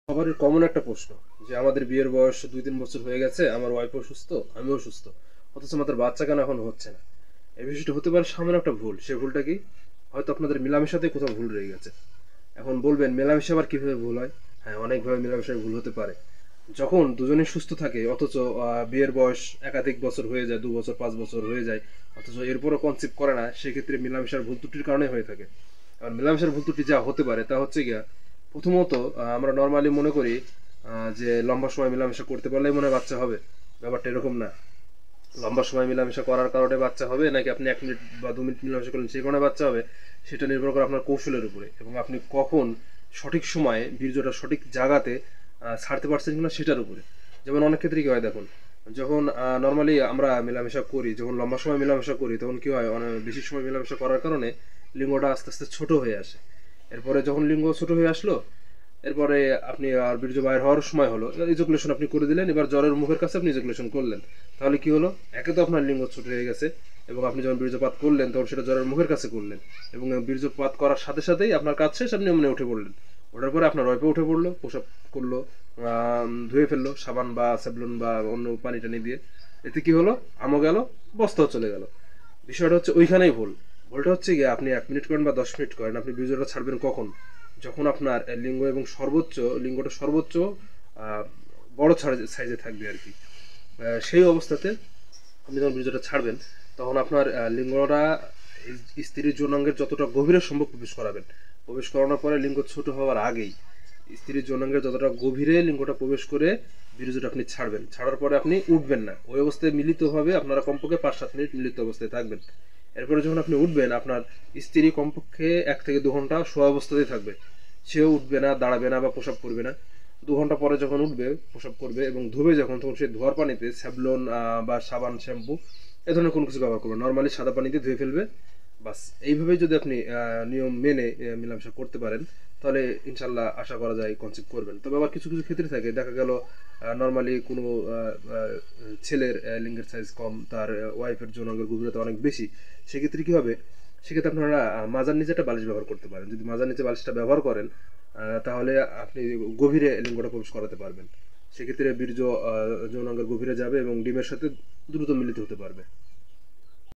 সবারই কমন একটা প্রশ্ন যে আমাদের বিয়ের বয়স 2-3 বছর হয়ে গেছে, আমার ওয়াইফও সুস্থ, আমিও সুস্থ, অথচ আমাদের বাচ্চা কেন এখন হচ্ছে না। এই বিষয়টা হতে পারে সামান্য একটা ভুল। সে ভুলটা কি? হয়তো আপনাদের মেলামেশাতে কোথাও ভুল রয়ে গেছে। এখন বলবেন মেলামেশা আবার কিভাবে ভুল হয়? হ্যাঁ, অনেকভাবে মেলামেশায় ভুল হতে পারে। যখন দুজনেই সুস্থ থাকে অথচ বিয়ের বয়স একাধিক বছর হয়ে যায়, 2 বছর 5 বছর হয়ে যায়, অথচ এরপরও কনসিভ করে না, সেক্ষেত্রে মেলামেশার ভুল ত্রুটির কারণে হয়ে থাকে। আর মেলামেশার ভুল ত্রুটি যা হতে পারে তা হচ্ছে গিয়া, প্রথমত আমরা নর্মালি মনে করি যে লম্বা সময় মেলামেশা করতে পারলেই মনে হয় বাচ্চা হবে। ব্যাপারটা এরকম না। লম্বা সময় মেলামেশা করার কারণে বাচ্চা হবে নাকি আপনি 1 মিনিট বা 2 মিনিট মেলামেশা করলেন সেই কারণে বাচ্চা হবে, সেটা নির্ভর করে আপনার কৌশলের উপরে এবং আপনি কখন সঠিক সময়ে বীর্যটা সঠিক জায়গাতে ছাড়তে পারছেন কিনা সেটার উপরে। যেমন অনেক ক্ষেত্রে কি হয় দেখুন, যখন নর্মালি আমরা মেলামেশা করি, যখন লম্বা সময় মেলামেশা করি তখন কি হয়, অনেক বেশি সময় মেলামেশা করার কারণে লিঙ্গটা আস্তে আস্তে ছোট হয়ে আসে। এরপরে যখন লিঙ্গ ছোট হয়ে আসলো, এরপরে আপনি আর বীর্য বাইর হওয়ার সময় হলো, ইজাকুলেশন আপনি করে দিলেন, এবার জ্বরের মুখের কাছে আপনি ইজাকুলেশন করলেন। তাহলে কি হলো? একে তো আপনার লিঙ্গ ছোট হয়ে গেছে, এবং আপনি যখন বীর্যপাত করলেন তখন সেটা জ্বরের মুখের কাছে করলেন, এবং বীর্যপাত করার সাথে সাথেই আপনার কাজ শেষ, আপনি এমনি উঠে পড়লেন। ওঠার পরে আপনার ওয়াইফে উঠে পড়লো, প্রসাব করলো, ধুয়ে ফেললো সাবান বা স্যাভলন বা অন্য পানি টানি দিয়ে। এতে কি হলো? আমও গেল, বস্তাও চলে গেল। বিষয়টা হচ্ছে ওইখানেই ভুল। ভুলটা হচ্ছে গিয়ে আপনি 1 মিনিট করেন বা 10 মিনিট করেন, আপনি বীর্যটা ছাড়বেন কখন? যখন আপনার লিঙ্গ এবং লিঙ্গটা সর্বোচ্চ আহ, বড় সাইজে থাকবে আর কি। সেই অবস্থাতে আপনি যখন বীর্যটা ছাড়বেন, তখন আপনার লিঙ্গটা স্ত্রীর যৌনাঙ্গের যতটা গভীরে সম্ভব প্রবেশ করাবেন। প্রবেশ করানোর পরে লিঙ্গ ছোট হওয়ার আগেই স্ত্রীর যৌনাঙ্গের যতটা গভীরে লিঙ্গটা প্রবেশ করে বীর্যটা আপনি ছাড়বেন। ছাড়ার পরে আপনি উঠবেন না, ওই অবস্থায় মিলিতভাবে আপনারা কমপক্ষে 5-7 মিনিট মিলিত অবস্থায় থাকবেন। এরপরে যখন আপনি উঠবেন, আপনার স্ত্রী কমপক্ষে 1 থেকে 2 ঘন্টা শোয়া অবস্থাতেই থাকবে। সেও উঠবে না, দাঁড়াবে না বা প্রসাব করবে না। 2 ঘন্টা পরে যখন উঠবে, প্রসাব করবে এবং ধোবে যখন, তখন সে ধোয়ার পানিতে স্যাভলন বা সাবান, শ্যাম্পু এ ধরনের কোনো কিছু ব্যবহার করবে, নর্মালি সাদা পানিতে ধুয়ে ফেলবে। বাস। এইভাবেই যদি আপনি নিয়ম মেনে মেলামেশা করতে পারেন, তাহলে ইনশাল্লাহ আশা করা যায় কনসিভ করবেন। তবে আবার কিছু কিছু ক্ষেত্রে থাকে, দেখা গেল নর্মালি কোনো ছেলের লিঙ্গের সাইজ কম, তার ওয়াইফের যৌনাঙ্গের গভীরতা অনেক বেশি। সেক্ষেত্রে কি হবে? সেক্ষেত্রে আপনারা মাজার নিচে একটা বালিশ ব্যবহার করতে পারেন। যদি মাজার নিচে বালিশটা ব্যবহার করেন, তাহলে আপনি গভীরে লিঙ্গটা প্রবেশ করাতে পারবেন। সেক্ষেত্রে বীর্য যৌনাঙ্গের গভীরে যাবে এবং ডিমের সাথে দ্রুত মিলিত হতে পারবে।